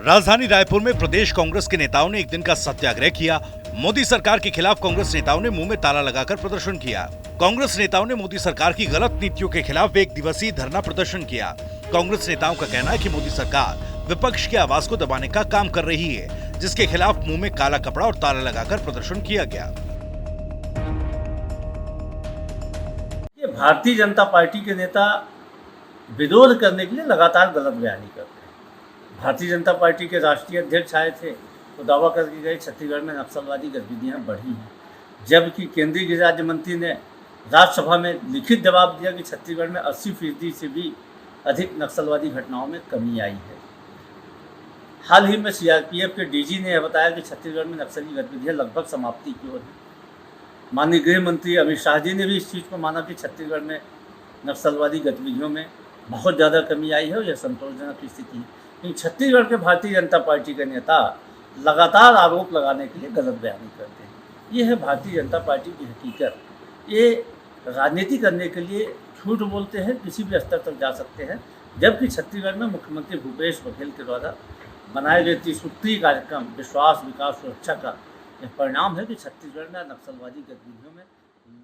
राजधानी रायपुर में प्रदेश कांग्रेस के नेताओं ने एक दिन का सत्याग्रह किया। मोदी सरकार के खिलाफ कांग्रेस नेताओं ने मुंह में ताला लगाकर प्रदर्शन किया। कांग्रेस नेताओं ने मोदी सरकार की गलत नीतियों के खिलाफ एक दिवसीय धरना प्रदर्शन किया। कांग्रेस नेताओं का कहना है कि मोदी सरकार विपक्ष की आवाज को दबाने का काम कर रही है, जिसके खिलाफ मुंह में काला कपड़ा और ताला लगाकर प्रदर्शन किया गया। भारतीय जनता पार्टी के नेता विरोध करने के लिए लगातार गलत बयानी करते हैं। भारतीय जनता पार्टी के राष्ट्रीय अध्यक्ष आए थे तो दावा करके गए छत्तीसगढ़ में नक्सलवादी गतिविधियां बढ़ी हैं, जबकि केंद्रीय गृह राज्य मंत्री ने राज्यसभा में लिखित जवाब दिया कि छत्तीसगढ़ में 80% से भी अधिक नक्सलवादी घटनाओं में कमी आई है। हाल ही में सीआरपीएफ के डीजी ने यह बताया कि छत्तीसगढ़ में नक्सली गतिविधियां लगभग समाप्ति की ओर हैं। माननीय गृह मंत्री अमित शाह जी ने भी इस चीज़ को माना कि छत्तीसगढ़ में नक्सलवादी गतिविधियों में बहुत ज़्यादा कमी आई है और यह संतोषजनक स्थिति है। लेकिन छत्तीसगढ़ के भारतीय जनता पार्टी के नेता लगातार आरोप लगाने के लिए गलत बयानी करते हैं। ये है भारतीय जनता पार्टी की हकीकत। ये राजनीति करने के लिए झूठ बोलते हैं, किसी भी स्तर तक जा सकते हैं, जबकि छत्तीसगढ़ में मुख्यमंत्री भूपेश बघेल के द्वारा बनाए गए 30 सूत्रीय कार्यक्रम विश्वास, विकास, सुरक्षा का यह परिणाम है कि छत्तीसगढ़ में नक्सलवादी गतिविधियों में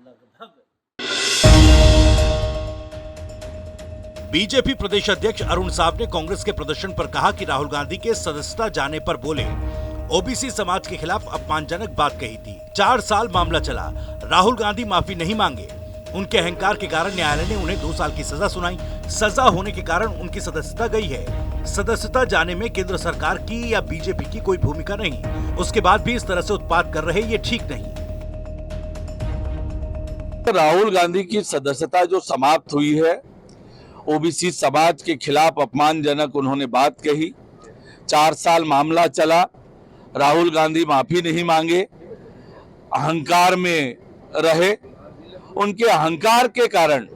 लगभग। बीजेपी प्रदेश अध्यक्ष अरुण साव ने कांग्रेस के प्रदर्शन पर कहा कि राहुल गांधी के सदस्यता जाने पर बोले ओबीसी समाज के खिलाफ अपमानजनक बात कही थी। 4 साल मामला चला, राहुल गांधी माफी नहीं मांगे। उनके अहंकार के कारण न्यायालय ने उन्हें 2 साल की सजा सुनाई। सजा होने के कारण उनकी सदस्यता गई है। सदस्यता जाने में केंद्र सरकार की या बीजेपी की कोई भूमिका नहीं। उसके बाद भी इस तरह से उत्पात कर रहे, ये ठीक नहीं। राहुल गांधी की सदस्यता जो समाप्त हुई है, ओबीसी समाज के खिलाफ अपमानजनक उन्होंने बात कही। 4 साल मामला चला, राहुल गांधी माफी नहीं मांगे, अहंकार में रहे। उनके अहंकार के कारण,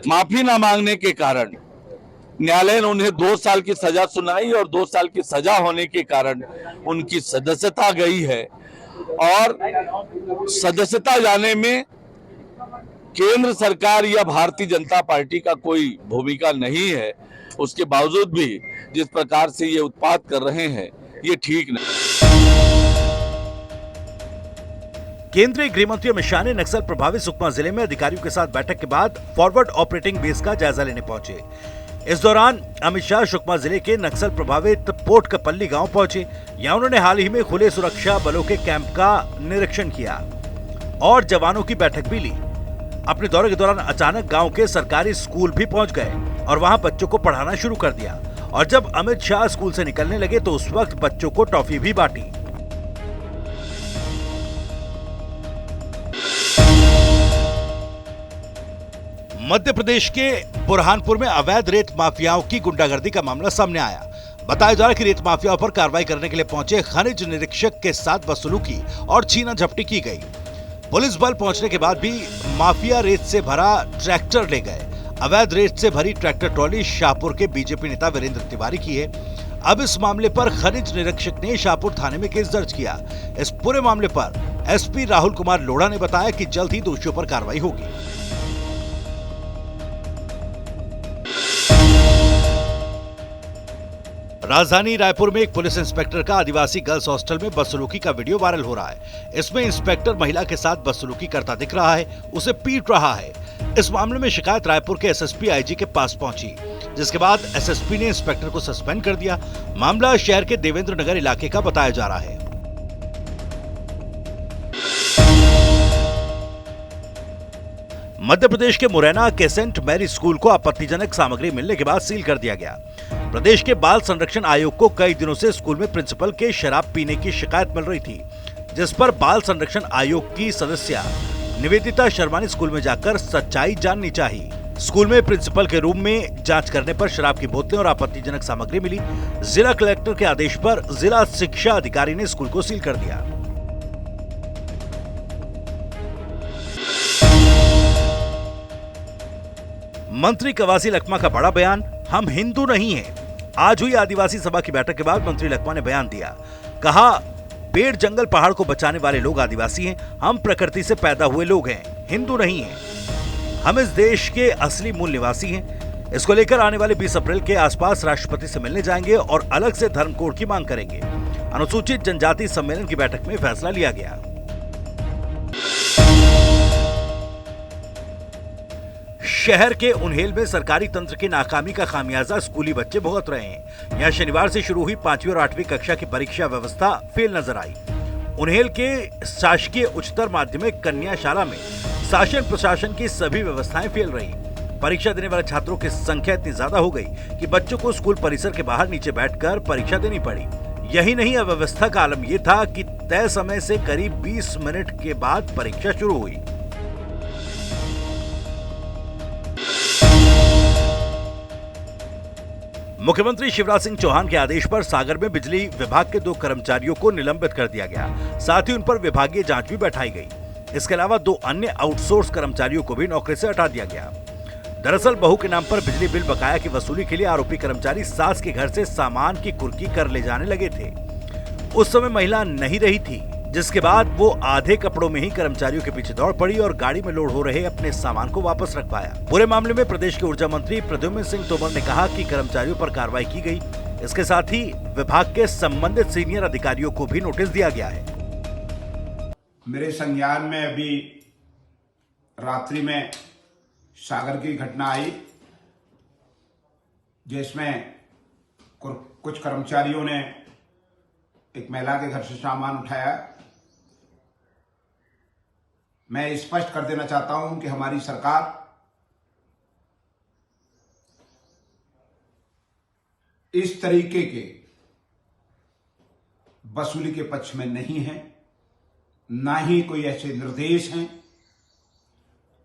माफी ना मांगने के कारण न्यायालय ने उन्हें 2 साल की सजा सुनाई और 2 साल की सजा होने के कारण उनकी सदस्यता गई है। और सदस्यता जाने में केंद्र सरकार या भारतीय जनता पार्टी का कोई भूमिका नहीं है। उसके बावजूद भी जिस प्रकार से ये उत्पात कर रहे हैं, ये ठीक नहीं। केंद्रीय गृह मंत्री अमित शाह ने नक्सल प्रभावित सुकमा जिले में अधिकारियों के साथ बैठक के बाद फॉरवर्ड ऑपरेटिंग बेस का जायजा लेने पहुंचे। इस दौरान अमित शाह सुकमा जिले के नक्सल प्रभावित पोटकपल्ली गांव पहुंचे। यहां उन्होंने हाल ही में खुले सुरक्षा बलों के कैंप का निरीक्षण किया और जवानों की बैठक भी ली। अपने दौरे के दौरान अचानक गांव के सरकारी स्कूल भी पहुंच गए और वहां बच्चों को पढ़ाना शुरू कर दिया। और जब अमित शाह स्कूल से निकलने लगे तो उस वक्त बच्चों को टॉफी भी बांटी। मध्य प्रदेश के बुरहानपुर में अवैध रेत माफियाओं की गुंडागर्दी का मामला सामने आया। बताया जा रहा है कि रेत माफियाओं पर कार्रवाई करने के लिए पहुंचे खनिज निरीक्षक के साथ बदसलूकी और छीना झपटी की गई। पुलिस बल पहुंचने के बाद भी माफिया रेत से भरा ट्रैक्टर ले गए। अवैध रेत से भरी ट्रैक्टर ट्रॉली शाहपुर के बीजेपी नेता वीरेंद्र तिवारी की है। अब इस मामले पर खनिज निरीक्षक ने शाहपुर थाने में केस दर्ज किया। इस पूरे मामले पर एसपी राहुल कुमार लोढ़ा ने बताया कि जल्द ही दोषियों पर कार्रवाई होगी। राजधानी रायपुर में एक पुलिस इंस्पेक्टर का आदिवासी गर्ल्स हॉस्टल में बदसलूकी का वीडियो वायरल हो रहा है। इसमें इंस्पेक्टर महिला के साथ बदसलूकी करता दिख रहा है, उसे पीट रहा है। इस मामले में शिकायत रायपुर के एसएसपी आईजी के पास पहुंची, जिसके बाद एसएसपी ने इंस्पेक्टर को सस्पेंड कर दिया। मामला शहर के देवेंद्र नगर इलाके का बताया जा रहा है। मध्य प्रदेश के मुरैना के सेंट मैरी स्कूल को आपत्तिजनक सामग्री मिलने के बाद सील कर दिया गया। प्रदेश के बाल संरक्षण आयोग को कई दिनों से स्कूल में प्रिंसिपल के शराब पीने की शिकायत मिल रही थी, जिस पर बाल संरक्षण आयोग की सदस्य निवेदिता शर्मा ने स्कूल में जाकर सच्चाई जाननी चाहिए। स्कूल में प्रिंसिपल के रूम में जांच करने पर शराब की बोतलें और आपत्तिजनक सामग्री मिली। जिला कलेक्टर के आदेश पर जिला शिक्षा अधिकारी ने स्कूल को सील कर दिया। मंत्री कवासी लखमा का बड़ा बयान, हम हिंदू नहीं हैं। आज हुई आदिवासी सभा की बैठक के बाद मंत्री लखमा ने बयान दिया। कहा, पेड़ जंगल पहाड़ को बचाने वाले लोग आदिवासी हैं। हम प्रकृति से पैदा हुए लोग हैं, हिंदू नहीं हैं। हम इस देश के असली मूल निवासी हैं। इसको लेकर आने वाले 20 अप्रैल के आसपास राष्ट्रपति से मिलने जाएंगे और अलग से धर्म कोड की मांग करेंगे। अनुसूचित जनजाति सम्मेलन की बैठक में फैसला लिया गया। शहर के उन्हेल में सरकारी तंत्र की नाकामी का खामियाजा स्कूली बच्चे भुगत रहे हैं। यहाँ शनिवार से शुरू हुई 5वीं और 8वीं कक्षा की परीक्षा व्यवस्था फेल नजर आई। उन्हेल के शासकीय उच्चतर माध्यमिक कन्या शाला में शासन प्रशासन की सभी व्यवस्थाएं फेल रही। परीक्षा देने वाले छात्रों की संख्या इतनी ज्यादा हो गई कि बच्चों को स्कूल परिसर के बाहर नीचे बैठकर परीक्षा देनी पड़ी। यही नहीं, अव्यवस्था का आलम यह था कि तय समय से करीब 20 मिनट के बाद परीक्षा शुरू हुई। मुख्यमंत्री शिवराज सिंह चौहान के आदेश पर सागर में बिजली विभाग के 2 कर्मचारियों को निलंबित कर दिया गया। साथ ही उन पर विभागीय जांच भी बैठाई गई। इसके अलावा 2 अन्य आउटसोर्स कर्मचारियों को भी नौकरी से हटा दिया गया। दरअसल बहू के नाम पर बिजली बिल बकाया की वसूली के लिए आरोपी कर्मचारी सास के घर से सामान की कुर्की कर ले जाने लगे थे। उस समय महिला नहीं रही थी, जिसके बाद वो आधे कपड़ों में ही कर्मचारियों के पीछे दौड़ पड़ी और गाड़ी में लोड हो रहे अपने सामान को वापस रख पाया। पूरे मामले में प्रदेश के ऊर्जा मंत्री प्रद्युम्न सिंह तोमर ने कहा कि कर्मचारियों पर कार्रवाई की गई। इसके साथ ही विभाग के संबंधित सीनियर अधिकारियों को भी नोटिस दिया गया है। मेरे संज्ञान में अभी रात्रि में सागर की घटना आई, जिसमें कुछ कर्मचारियों ने एक महिला के घर से सामान उठाया। मैं स्पष्ट कर देना चाहता हूं कि हमारी सरकार इस तरीके के वसूली के पक्ष में नहीं है, ना ही कोई ऐसे निर्देश हैं।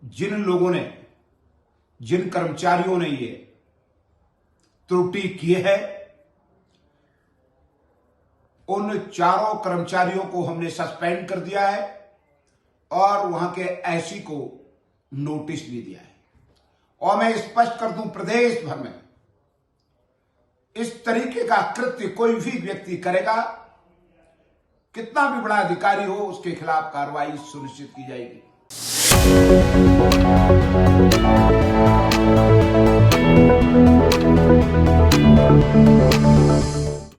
जिन लोगों ने, जिन कर्मचारियों ने ये त्रुटि की है, उन 4 कर्मचारियों को हमने सस्पेंड कर दिया है और वहां के एससी को नोटिस भी दिया है। और मैं स्पष्ट कर दूं, प्रदेश भर में इस तरीके का कृत्य कोई भी व्यक्ति करेगा, कितना भी बड़ा अधिकारी हो, उसके खिलाफ कार्रवाई सुनिश्चित की जाएगी।